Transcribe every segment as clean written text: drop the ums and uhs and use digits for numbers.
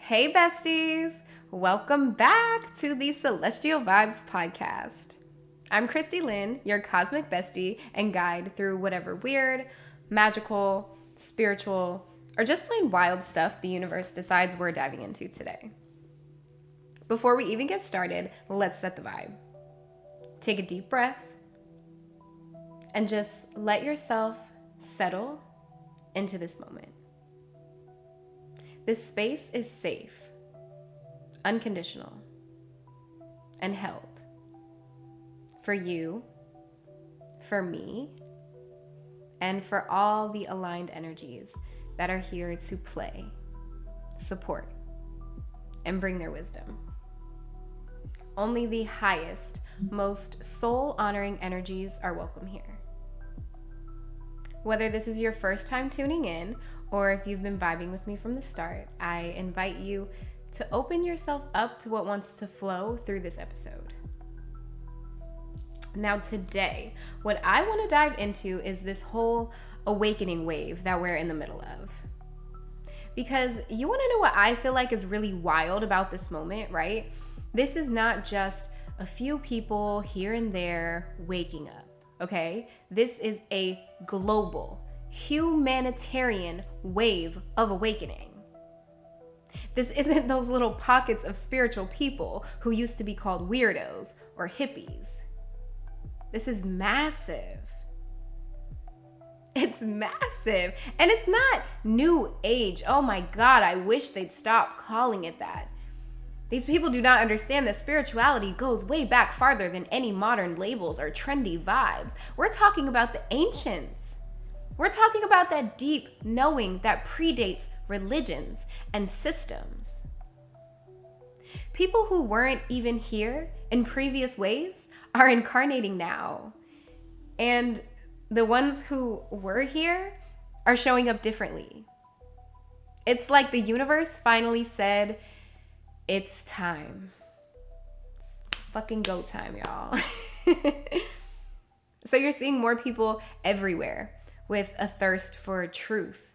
Hey besties! Welcome back to the Celestial Vibes podcast. I'm Kristy Lynn, your cosmic bestie and guide through whatever weird, magical, spiritual, or just plain wild stuff the universe decides we're diving into today. Before we even get started, let's set the vibe. Take a deep breath and just let yourself settle into this moment. This space is safe, unconditional, and held for you, for me, and for all the aligned energies that are here to play, support, and bring their wisdom. Only the highest, most soul-honoring energies are welcome here. Whether this is your first time tuning in, or if you've been vibing with me from the start, I invite you to open yourself up to what wants to flow through this episode. Now today, what I want to dive into is this whole awakening wave that we're in the middle of. Because you want to know what I feel like is really wild about this moment, right? This is not just a few people here and there waking up, okay? This is a global, humanitarian wave of awakening. This isn't those little pockets of spiritual people who used to be called weirdos or hippies. This is massive. It's massive. And it's not new age. Oh my God, I wish they'd stop calling it that. These people do not understand that spirituality goes way back farther than any modern labels or trendy vibes. We're talking about the ancients. We're talking about that deep knowing that predates religions and systems. People who weren't even here in previous waves are incarnating now. And the ones who were here are showing up differently. It's like the universe finally said, it's time. It's fucking go time, y'all. So you're seeing more people everywhere with a thirst for truth.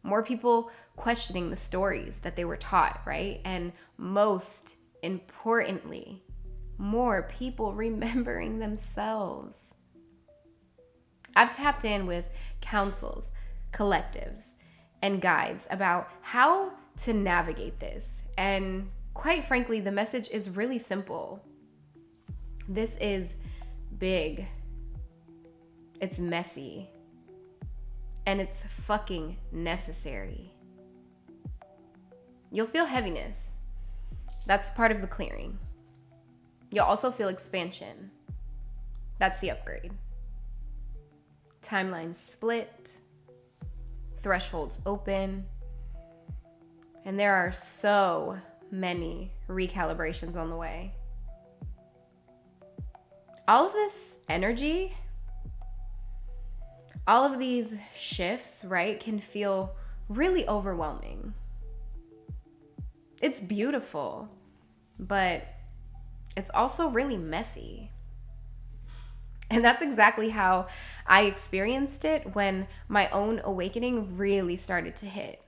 More people questioning the stories that they were taught, right? And most importantly, more people remembering themselves. I've tapped in with councils, collectives, and guides about how to navigate this. And quite frankly, the message is really simple. This is big. It's messy. And it's fucking necessary. You'll feel heaviness. That's part of the clearing. You'll also feel expansion. That's the upgrade. Timelines split. Thresholds open. And there are so many recalibrations on the way. All of this energy, all of these shifts, right, can feel really overwhelming. It's beautiful, but it's also really messy. And that's exactly how I experienced it when my own awakening really started to hit.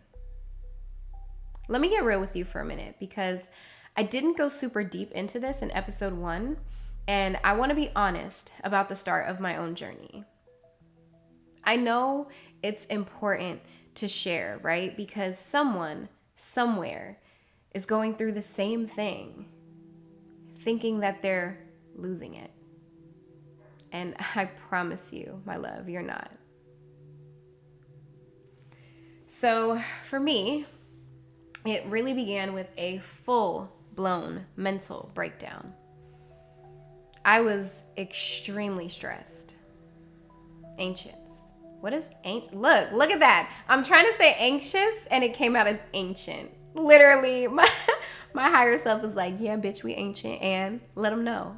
Let me get real with you for a minute, because I didn't go super deep into this in episode 1, and I want to be honest about the start of my own journey. I know it's important to share, right? Because someone, somewhere, is going through the same thing, thinking that they're losing it. And I promise you, my love, you're not. So for me, it really began with a full-blown mental breakdown. I was extremely stressed, anxious. What is ancient? Look at that. I'm trying to say anxious and it came out as ancient. Literally, my higher self was like, yeah, bitch, we ancient, and let them know.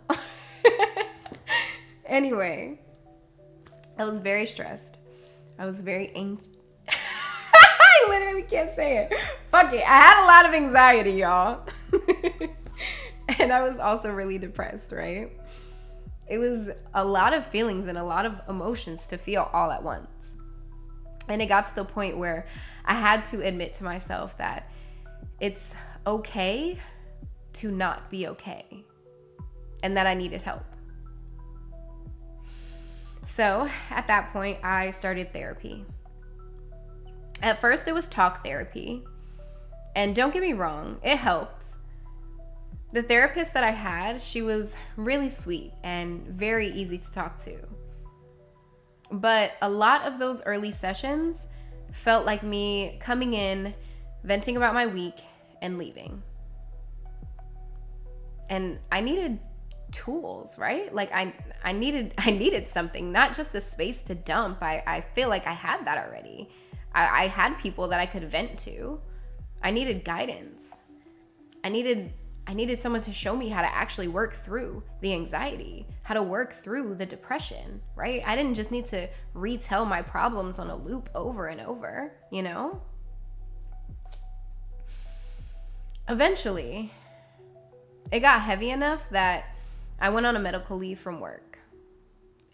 Anyway, I was very stressed. I was very anxious. I literally can't say it. Fuck it. I had a lot of anxiety, y'all. And I was also really depressed, right? It was a lot of feelings and a lot of emotions to feel all at once. And it got to the point where I had to admit to myself that it's okay to not be okay, and that I needed help. So at that point, I started therapy. At first, it was talk therapy. And don't get me wrong, it helped. The therapist that I had, she was really sweet and very easy to talk to. But a lot of those early sessions felt like me coming in, venting about my week, and leaving. And I needed tools, right? Like I needed something, not just a space to dump. I feel like I had that already. I had people that I could vent to. I needed guidance. I needed someone to show me how to actually work through the anxiety, how to work through the depression, right? I didn't just need to retell my problems on a loop over and over, you know? Eventually, it got heavy enough that I went on a medical leave from work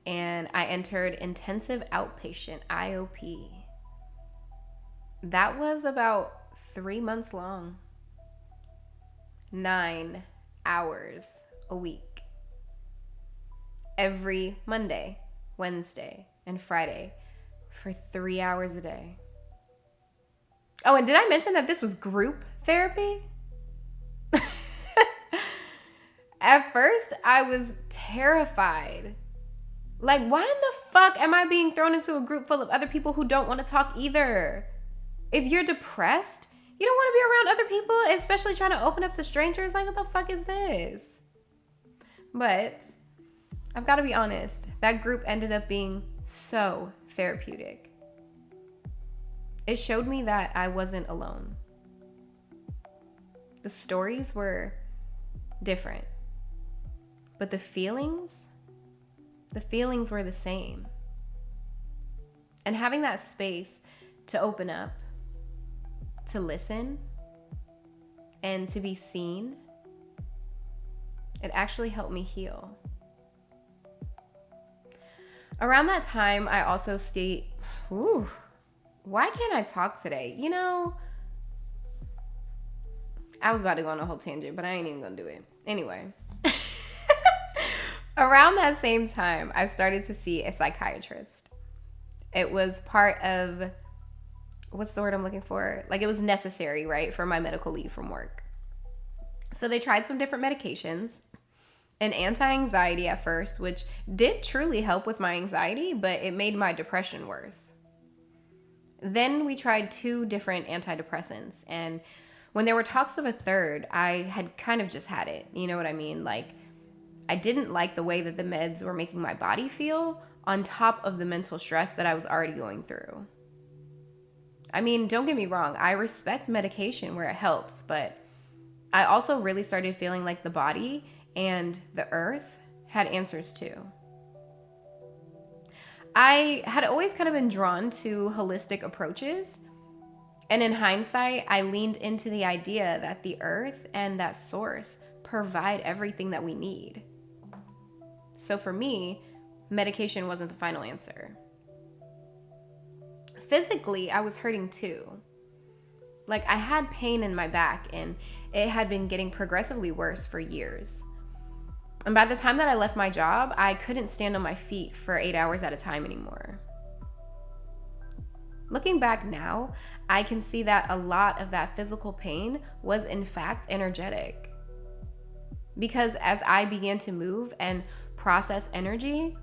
and I entered intensive outpatient IOP. That was about 3 months long. 9 hours a week. Every Monday, Wednesday, and Friday for 3 hours a day. Oh, and did I mention that this was group therapy? At first, I was terrified. Like, why in the fuck am I being thrown into a group full of other people who don't want to talk either? If you're depressed, you don't want to be around other people, especially trying to open up to strangers. Like, what the fuck is this? But I've got to be honest, that group ended up being so therapeutic. It showed me that I wasn't alone. The stories were different, but the feelings were the same. And having that space to open up, to listen, and to be seen, it actually helped me heal. Around that time, I also why can't I talk today? You know, I was about to go on a whole tangent, but I ain't even gonna do it. Anyway, around that same time, I started to see a psychiatrist. It was part of, what's the word I'm looking for? Like, it was necessary, right, for my medical leave from work. So they tried some different medications, an anti-anxiety at first, which did truly help with my anxiety, but it made my depression worse. Then we tried 2 different antidepressants, and when there were talks of a third, I had kind of just had it. You know what I mean? Like, I didn't like the way that the meds were making my body feel on top of the mental stress that I was already going through. I mean, don't get me wrong, I respect medication where it helps, but I also really started feeling like the body and the earth had answers too. I had always kind of been drawn to holistic approaches, and in hindsight, I leaned into the idea that the earth and that source provide everything that we need. So for me, medication wasn't the final answer. Physically, I was hurting too. Like, I had pain in my back, and it had been getting progressively worse for years. And by the time that I left my job, I couldn't stand on my feet for 8 hours at a time anymore. Looking back now, I can see that a lot of that physical pain was in fact energetic. Because as I began to move and process energy,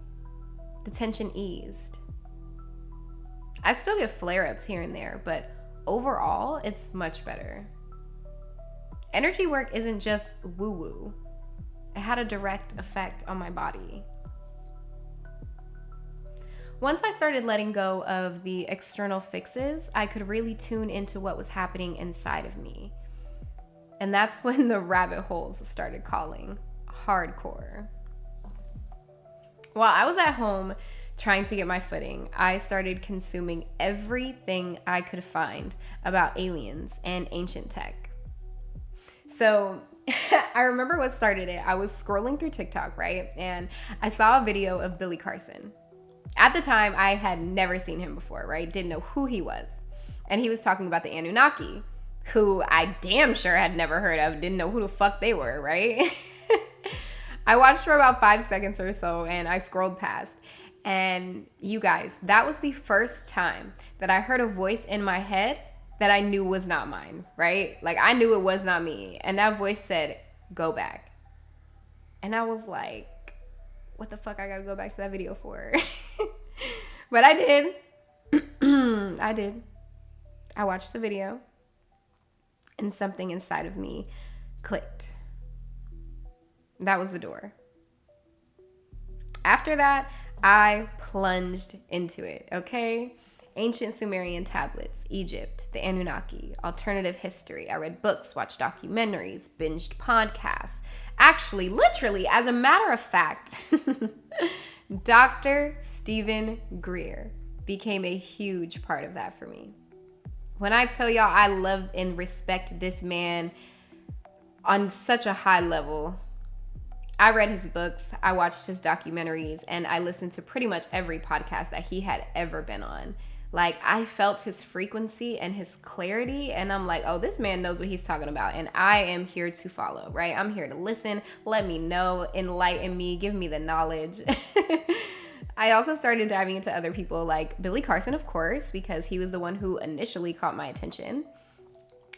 the tension eased. I still get flare-ups here and there, but overall, it's much better. Energy work isn't just woo-woo. It had a direct effect on my body. Once I started letting go of the external fixes, I could really tune into what was happening inside of me. And that's when the rabbit holes started calling hardcore. While I was at home trying to get my footing, I started consuming everything I could find about aliens and ancient tech. So I remember what started it. I was scrolling through TikTok, right? And I saw a video of Billy Carson. At the time, I had never seen him before, right? Didn't know who he was. And he was talking about the Anunnaki. who I damn sure had never heard of, didn't know who the fuck they were, right? I watched for about 5 seconds or so and I scrolled past. And you guys, that was the first time that I heard a voice in my head that I knew was not mine, right? Like I knew it was not me. And that voice said, go back. And I was like, what the fuck I gotta go back to that video for? But I did. I did. I watched the video and something inside of me clicked. That was the door. After that, I plunged into it, okay? Ancient Sumerian tablets, Egypt, the Anunnaki, alternative history. I read books, watched documentaries, binged podcasts. Actually, literally, as a matter of fact, Dr. Stephen Greer became a huge part of that for me. When I tell y'all I love and respect this man on such a high level, I read his books, I watched his documentaries, and I listened to pretty much every podcast that he had ever been on. Like, I felt his frequency and his clarity, and I'm like, oh, this man knows what he's talking about, and I am here to follow, right? I'm here to listen, let me know, enlighten me, give me the knowledge. I also started diving into other people like Billy Carson, of course, because he was the one who initially caught my attention.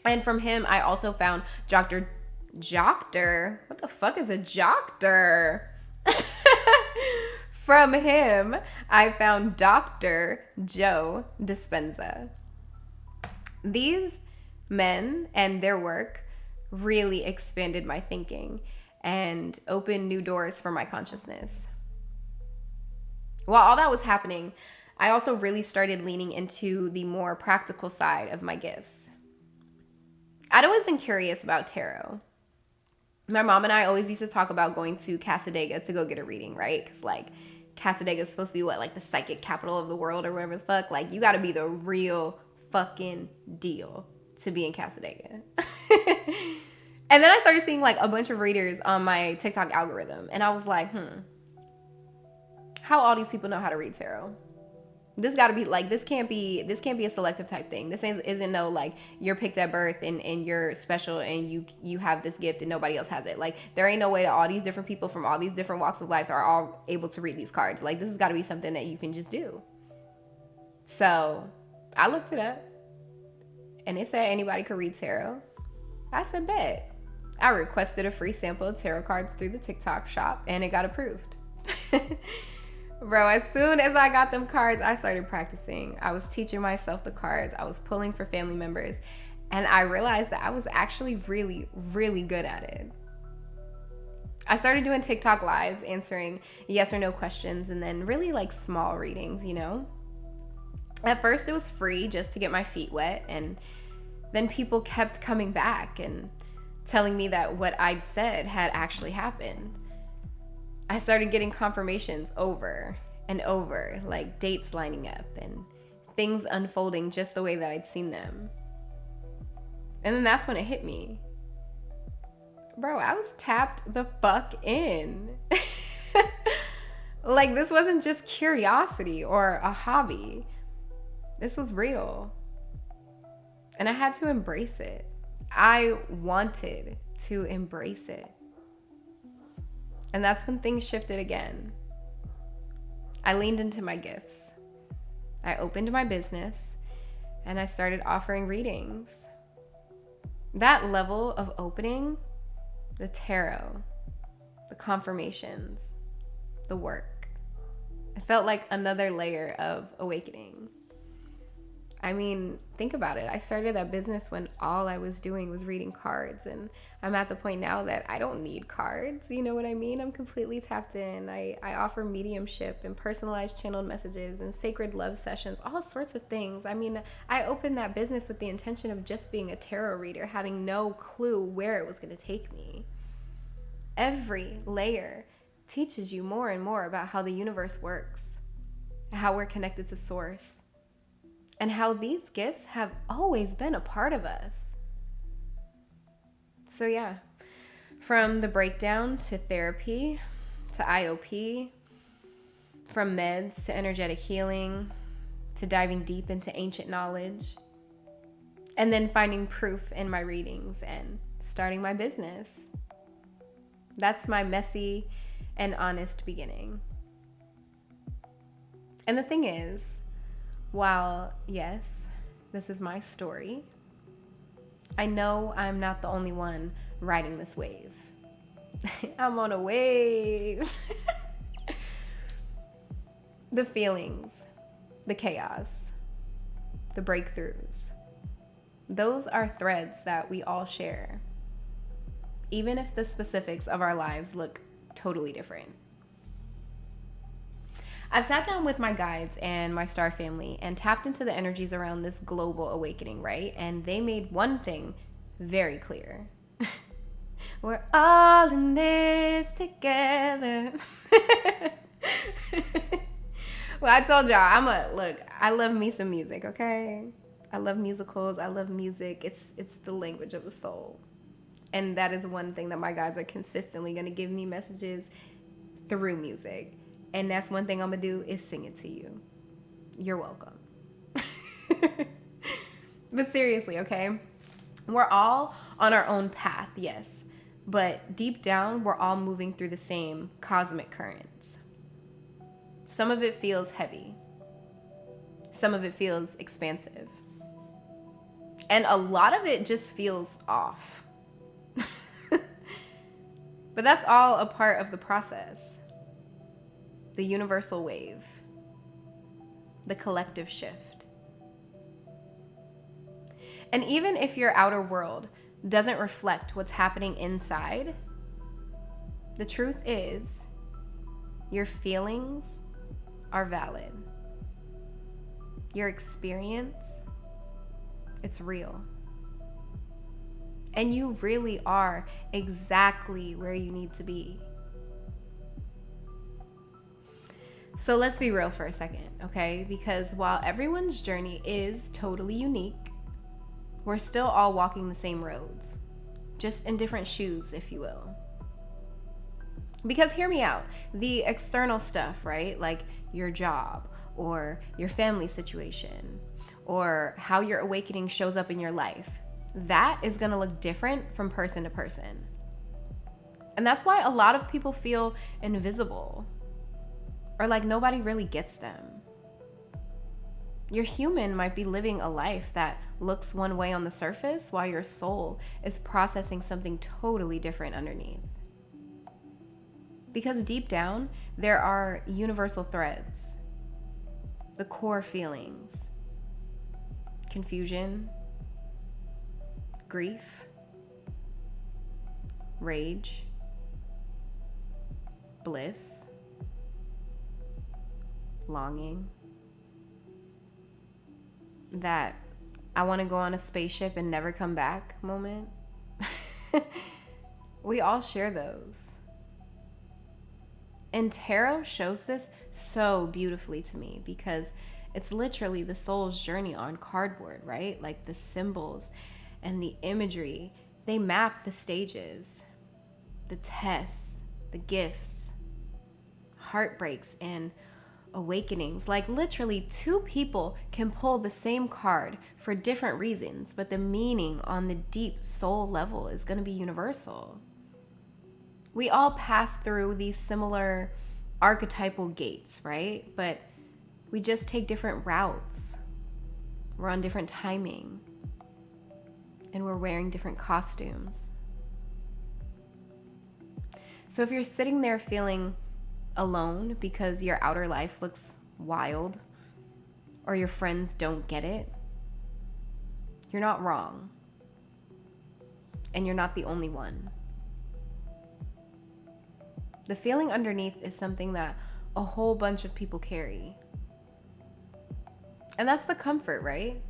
And from him, I also found Joctor. What the fuck is a Joctor? From him, I found Dr. Joe Dispenza. These men and their work really expanded my thinking and opened new doors for my consciousness. While all that was happening, I also really started leaning into the more practical side of my gifts. I'd always been curious about tarot. My mom and I always used to talk about going to Casadega to go get a reading, right? Because, like, Casadega is supposed to be like the psychic capital of the world or whatever the fuck. Like, you got to be the real fucking deal to be in Casadega. And then I started seeing, like, a bunch of readers on my TikTok algorithm. And I was like, how all these people know how to read tarot? This got to be like, this can't be a selective type thing. This isn't no like you're picked at birth and you're special and you have this gift and nobody else has it. Like, there ain't no way that all these different people from all these different walks of life are all able to read these cards. Like, this has got to be something that you can just do. So I looked it up and it said anybody could read tarot. I said, bet. I requested a free sample of tarot cards through the TikTok shop and it got approved. Bro, as soon as I got them cards, I started practicing. I was teaching myself the cards. I was pulling for family members. And I realized that I was actually really, really good at it. I started doing TikTok lives, answering yes or no questions, and then really like small readings, you know? At first, it was free just to get my feet wet. And then people kept coming back and telling me that what I'd said had actually happened. I started getting confirmations over and over, like dates lining up and things unfolding just the way that I'd seen them. And then that's when it hit me. Bro, I was tapped the fuck in. Like, this wasn't just curiosity or a hobby. This was real. And I had to embrace it. I wanted to embrace it. And that's when things shifted again. I leaned into my gifts. I opened my business and I started offering readings. That level of opening, the tarot, the confirmations, the work, it felt like another layer of awakening. I mean, think about it. I started that business when all I was doing was reading cards, and I'm at the point now that I don't need cards. You know what I mean? I'm completely tapped in. I offer mediumship and personalized channeled messages and sacred love sessions, all sorts of things. I mean, I opened that business with the intention of just being a tarot reader, having no clue where it was going to take me. Every layer teaches you more and more about how the universe works, how we're connected to source, and how these gifts have always been a part of us. So yeah, from the breakdown to therapy, to IOP, from meds to energetic healing, to diving deep into ancient knowledge, And then finding proof in my readings and starting my business. That's my messy and honest beginning. And the thing is, while yes, this is my story, I know I'm not the only one riding this wave. I'm on a wave. The feelings, the chaos, the breakthroughs, those are threads that we all share, even if the specifics of our lives look totally different. I've sat down with my guides and my star family and tapped into the energies around this global awakening, right? And they made one thing very clear. We're all in this together. Well, I told y'all, look, I love me some music, okay? I love musicals. I love music. It's the language of the soul. And that is one thing that my guides are consistently going to give me messages through music. And that's one thing I'm going to do is sing it to you. You're welcome. But seriously, okay? We're all on our own path, yes. But deep down, we're all moving through the same cosmic currents. Some of it feels heavy. Some of it feels expansive. And a lot of it just feels off. But that's all a part of the process. The universal wave. The collective shift. And even if your outer world doesn't reflect what's happening inside, the truth is, your feelings are valid. Your experience, it's real. And you really are exactly where you need to be. So let's be real for a second, okay? Because while everyone's journey is totally unique, we're still all walking the same roads, just in different shoes, if you will. Because hear me out, the external stuff, right? Like your job or your family situation or how your awakening shows up in your life, that is going to look different from person to person. And that's why a lot of people feel invisible or like nobody really gets them. Your human might be living a life that looks one way on the surface while your soul is processing something totally different underneath. Because deep down, there are universal threads, the core feelings, confusion, grief, rage, bliss, longing, that I want to go on a spaceship and never come back moment. We all share those. And tarot shows this so beautifully to me because it's literally the soul's journey on cardboard, right? Like the symbols and the imagery, they map the stages, the tests, the gifts, heartbreaks, and awakenings. Like literally two people can pull the same card for different reasons, but the meaning on the deep soul level is going to be universal. We all pass through these similar archetypal gates, right? But we just take different routes. We're on different timing. And we're wearing different costumes. So if you're sitting there feeling alone because your outer life looks wild or your friends don't get it, you're not wrong. And you're not the only one. The feeling underneath is something that a whole bunch of people carry. And that's the comfort, right?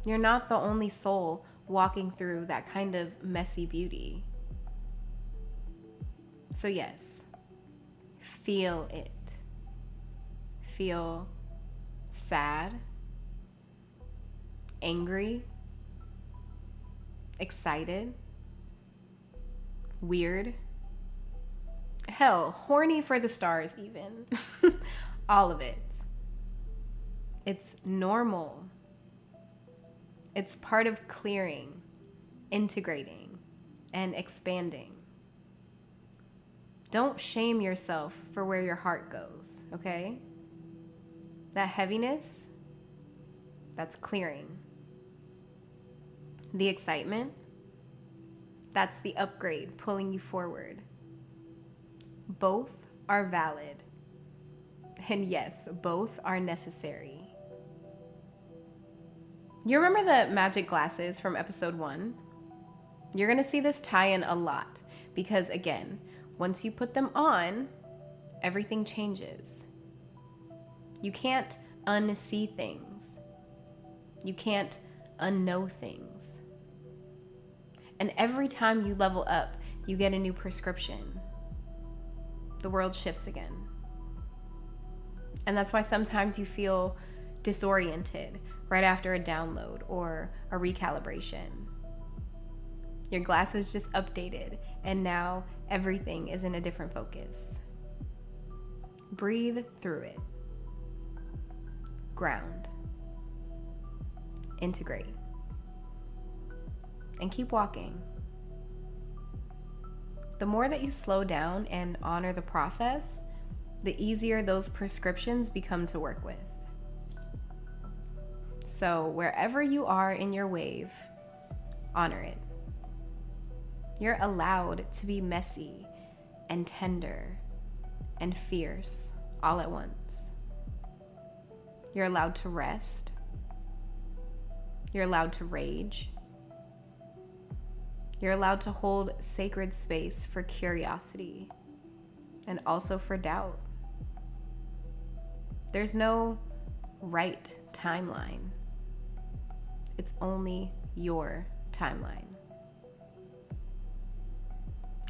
You're not the only soul walking through that kind of messy beauty. So yes, feel it. Feel sad, angry, excited, weird, hell, horny for the stars even. All of it. It's normal. It's part of clearing, integrating, and expanding. Don't shame yourself for where your heart goes, okay? That heaviness, that's clearing. The excitement, that's the upgrade pulling you forward. Both are valid. And yes, both are necessary. You remember the magic glasses from episode 1? You're going to see this tie in a lot because, again, once you put them on, everything changes. You can't unsee things. You can't unknow things. And every time you level up, you get a new prescription. The world shifts again. And that's why sometimes you feel disoriented right after a download or a recalibration. Your glasses just updated, and now everything is in a different focus. Breathe through it. Ground. Integrate. And keep walking. The more that you slow down and honor the process, the easier those prescriptions become to work with. So wherever you are in your wave, honor it. You're allowed to be messy and tender and fierce all at once. You're allowed to rest. You're allowed to rage. You're allowed to hold sacred space for curiosity and also for doubt. There's no right timeline. It's only your timeline.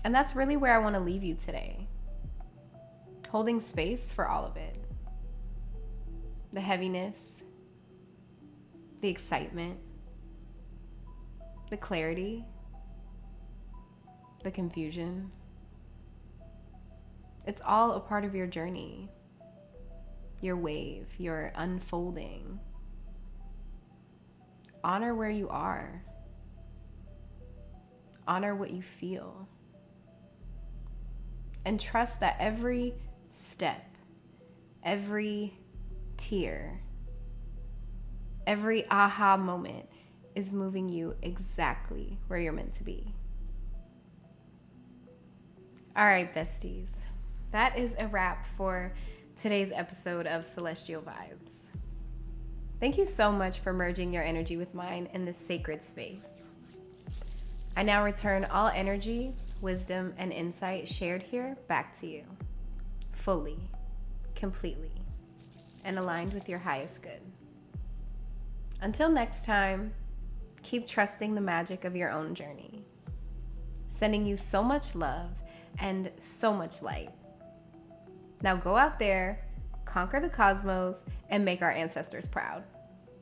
And that's really where I want to leave you today. Holding space for all of it. The heaviness, the excitement, the clarity, the confusion. It's all a part of your journey, your wave, your unfolding. Honor where you are. Honor what you feel. And trust that every step, every tear, every aha moment is moving you exactly where you're meant to be. All right, besties. That is a wrap for today's episode of Celestial Vibes. Thank you so much for merging your energy with mine in this sacred space. I now return all energy, wisdom, and insight shared here back to you, fully, completely, and aligned with your highest good. Until next time, keep trusting the magic of your own journey. Sending you so much love and so much light. Now go out there, conquer the cosmos, and make our ancestors proud.